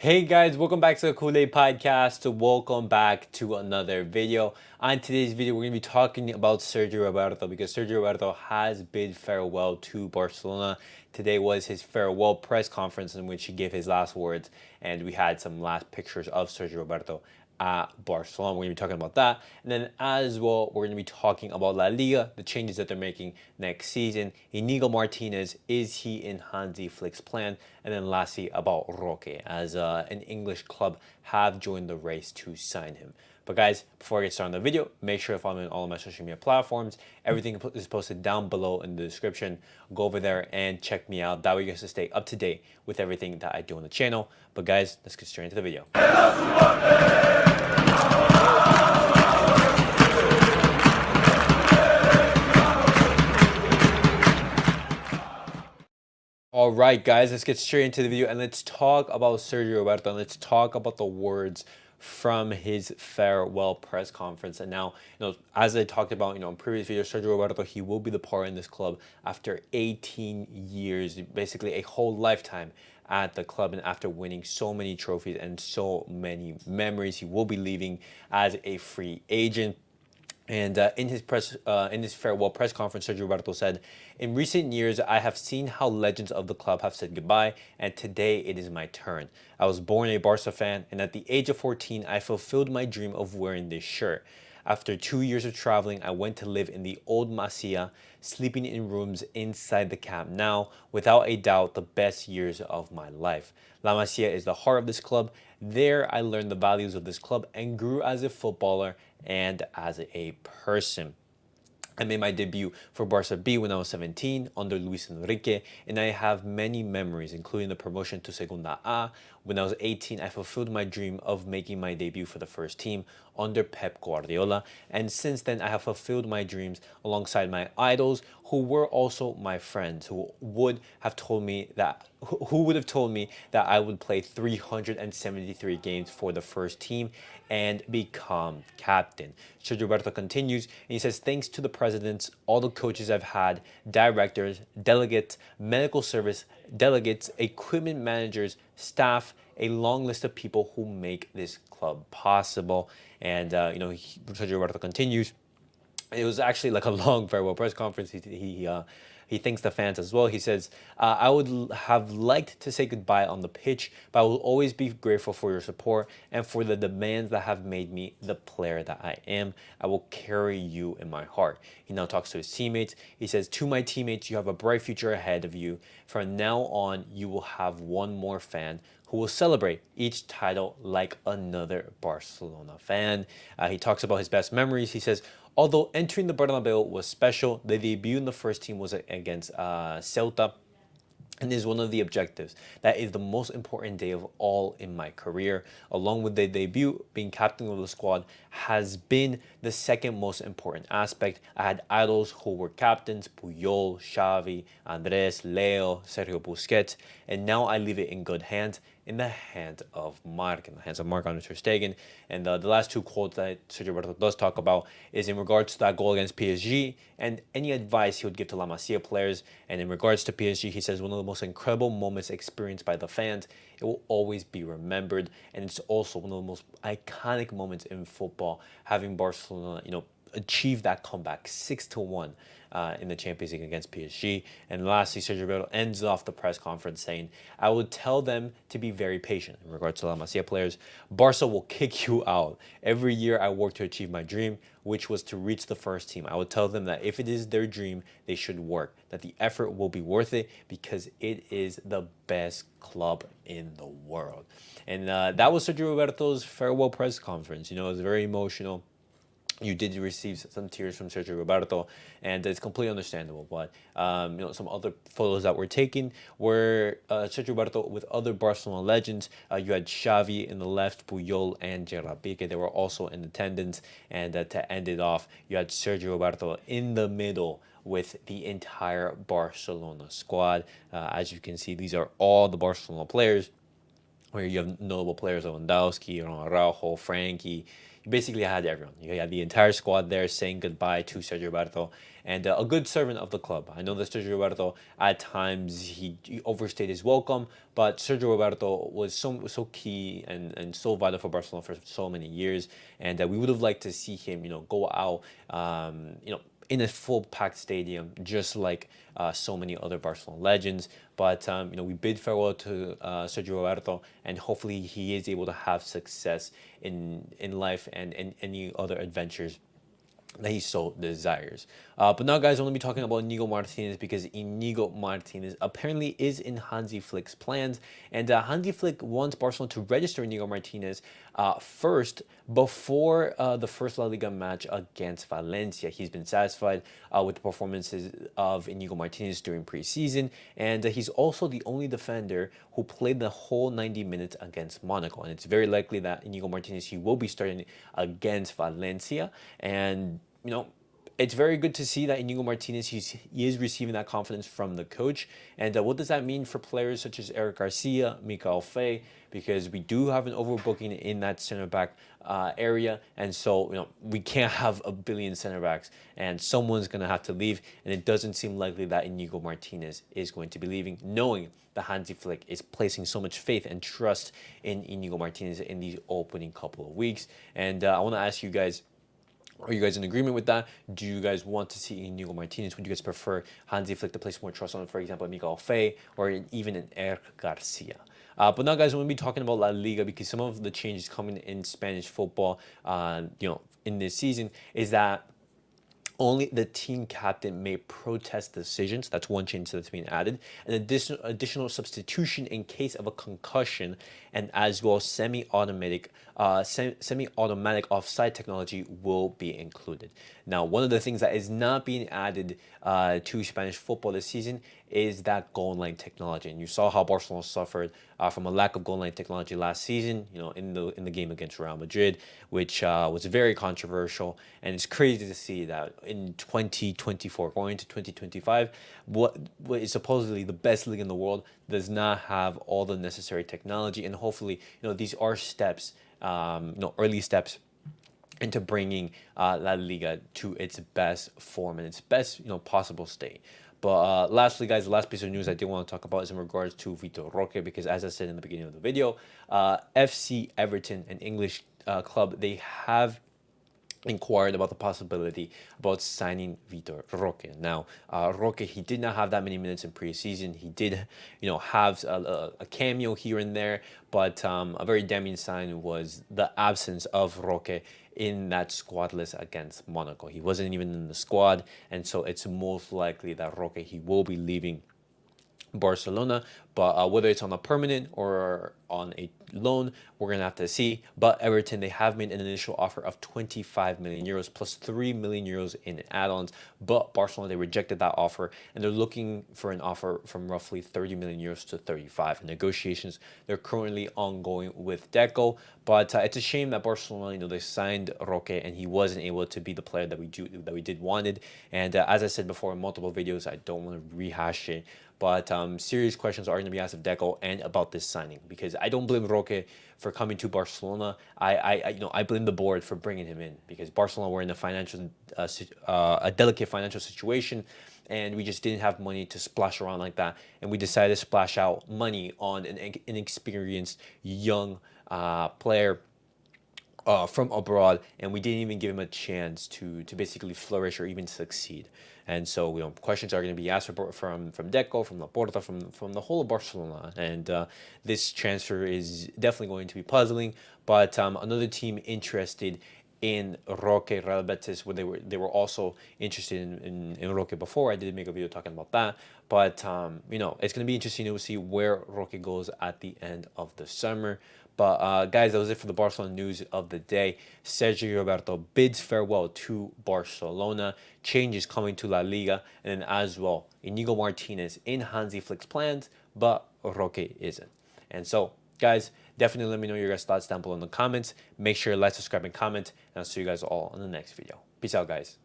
Hey guys, welcome back to the CulePodcast. Welcome back to another video. On today's video, we're going to be talking about Sergi Roberto because Sergi Roberto has bid farewell to Barcelona. Today was his farewell press conference in which he gave his last words, and we had some last pictures of Sergi Roberto at Barcelona. We're going to be talking about that. And then as well, we're going to be talking about La Liga, the changes that they're making next season. Inigo Martinez, is he in Hansi Flick's plan? And then lastly, about Roque, as an English club have joined the race to sign him. But guys, before I get started on the video, make sure to follow me on all of my social media platforms. Everything is posted down below in the description. Go over there and check me out. That way you guys can stay up to date with everything that I do on the channel. But guys, let's get straight into the video. All right, guys, let's get straight into the video and let's talk about Sergio Roberto and let's talk about the words from his farewell press conference. And now, as I talked about, in previous videos, Sergio Roberto, he will be the part in this club after 18 years, basically a whole lifetime at the club, and after winning so many trophies and so many memories, he will be leaving as a free agent. And in his farewell press conference, Sergio Roberto said, "In recent years, I have seen how legends of the club have said goodbye, and today it is my turn. I was born a Barca fan, and at the age of 14, I fulfilled my dream of wearing this shirt. After 2 years of traveling, I went to live in the old Masia, sleeping in rooms inside the Camp Nou, without a doubt the best years of my life. La Masia is the heart of this club. There, I learned the values of this club and grew as a footballer and as a person. I made my debut for Barca B when I was 17 under Luis Enrique, and I have many memories, including the promotion to Segunda A. When I was 18, I fulfilled my dream of making my debut for the first team under Pep Guardiola, and since then I have fulfilled my dreams alongside my idols, who were also my friends, who would have told me that I would play 373 games for the first team and become captain." Sergio Roberto continues and he says, "Thanks to the presidents, all the coaches I've had, directors, delegates, medical service delegates, equipment managers, staff, a long list of people who make this club possible." And Sergio Roberto continues. It was actually like a long farewell press conference. He thanks the fans as well. He says, "I would have liked to say goodbye on the pitch, but I will always be grateful for your support and for the demands that have made me the player that I am. I will carry you in my heart." He now talks to his teammates. He says, "To my teammates, you have a bright future ahead of you. From now on, you will have one more fan who will celebrate each title like another Barcelona fan." He talks about his best memories. He says, "Although entering the Bernabeu was special, the debut in the first team was against Ceuta and is one of the objectives. That is the most important day of all in my career. Along with the debut, being captain of the squad has been the second most important aspect. I had idols who were captains: Puyol, Xavi, Andres, Leo, Sergio Busquets, and now I leave it in good hands, in the hands of Marc, in the hands of Marc-Andre ter Stegen." And the last two quotes that Sergio Roberto does talk about is in regards to that goal against PSG and any advice he would give to La Masia players. And in regards to PSG, he says, "One of the most incredible moments experienced by the fans. It will always be remembered, and it's also one of the most iconic moments in football, having Barcelona, achieve that comeback 6-1 in the Champions League against PSG." And lastly, Sergio Roberto ends off the press conference saying, "I would tell them to be very patient." In regards to La Masia players, "Barca will kick you out. Every year I work to achieve my dream, which was to reach the first team. I would tell them that if it is their dream, they should work, that the effort will be worth it because it is the best club in the world." And that was Sergio Roberto's farewell press conference. It was very emotional. You did receive some tears from Sergio Roberto, and it's completely understandable. But some other photos that were taken were Sergio Roberto with other Barcelona legends. You had Xavi in the left, Puyol and Gerard Piqué. They were also in attendance. And to end it off, you had Sergio Roberto in the middle with the entire Barcelona squad. As you can see, these are all the Barcelona players. where you have notable players like Lewandowski, Araujo, Frankie. You basically had everyone. You had the entire squad there saying goodbye to Sergi Roberto, and a good servant of the club. I know that Sergi Roberto, at times, he overstayed his welcome, but Sergio Roberto was so key and so vital for Barcelona for so many years, and we would have liked to see him, go out, in a full packed stadium, just like so many other Barcelona legends. But we bid farewell to Sergio Roberto, and hopefully he is able to have success in life and in any other adventures that he so desires. But now, guys, I'm going to be talking about Inigo Martinez because Inigo Martinez apparently is in Hansi Flick's plans. And Hansi Flick wants Barcelona to register Inigo Martinez first before the first La Liga match against Valencia. He's been satisfied with the performances of Inigo Martinez during preseason. And he's also the only defender who played the whole 90 minutes against Monaco. And it's very likely that Inigo Martinez, he will be starting against Valencia. And it's very good to see that Inigo Martinez, he is receiving that confidence from the coach. And what does that mean for players such as Eric Garcia, Mikael Fay? Because we do have an overbooking in that center back area. And so, we can't have a billion center backs, and someone's going to have to leave. And it doesn't seem likely that Inigo Martinez is going to be leaving, knowing that Hansi Flick is placing so much faith and trust in Inigo Martinez in these opening couple of weeks. And I want to ask you guys, are you guys in agreement with that? Do you guys want to see Inigo Martinez? Would you guys prefer Hansi Flick to place more trust on, for example, Mikael Fay or even an Eric Garcia? But now, guys, we're going to be talking about La Liga because some of the changes coming in Spanish football, in this season is that only the team captain may protest decisions. That's one change that's being added. An additional substitution in case of a concussion, and as well semi-automatic offside technology will be included. Now, one of the things that is not being added to Spanish football this season is that goal line technology. And you saw how Barcelona suffered from a lack of goal line technology last season, in the game against Real Madrid, which was very controversial. And it's crazy to see that in 2024, going to 2025, what is supposedly the best league in the world does not have all the necessary technology. And hopefully, these are steps, early steps into bringing La Liga to its best form and its best, possible state. But lastly, guys, the last piece of news I did want to talk about is in regards to Vitor Roque, because as I said in the beginning of the video, FC Everton, an English club, they have inquired about the possibility about signing Vitor Roque. Now, Roque, he did not have that many minutes in preseason. He did, have a cameo here and there, but a very damning sign was the absence of Roque in that squad list against Monaco. He wasn't even in the squad, and so it's most likely that Roque, he will be leaving Barcelona, but whether it's on a permanent or on a loan, we're going to have to see. But Everton, they have made an initial offer of 25 million euros plus 3 million euros in add-ons, but Barcelona, they rejected that offer, and they're looking for an offer from roughly 30 million euros to 35. Negotiations, they're currently ongoing with Deco, but it's a shame that Barcelona, they signed Roque and he wasn't able to be the player that we did wanted. And as I said before in multiple videos, I don't want to rehash it, but serious questions are going to be asked of Deco and about this signing, because I don't blame Roque for coming to Barcelona. I blame the board for bringing him in, because Barcelona were in a delicate financial situation, and we just didn't have money to splash around like that, and we decided to splash out money on an inexperienced young player from abroad, and we didn't even give him a chance to basically flourish or even succeed. And so, questions are going to be asked from Deco, from Laporta, from the whole of Barcelona. And this transfer is definitely going to be puzzling. But another team interested in Roque, Real Betis, where they were also interested in Roque before. I did make a video talking about that. But it's going to be interesting to see where Roque goes at the end of the summer. But guys, that was it for the Barcelona news of the day. Sergi Roberto bids farewell to Barcelona. Changes coming to La Liga. And then as well, Inigo Martinez in Hansi Flick's plans, but Roque isn't. And so, guys, definitely let me know your guys' thoughts down below in the comments. Make sure to like, subscribe, and comment. And I'll see you guys all in the next video. Peace out, guys.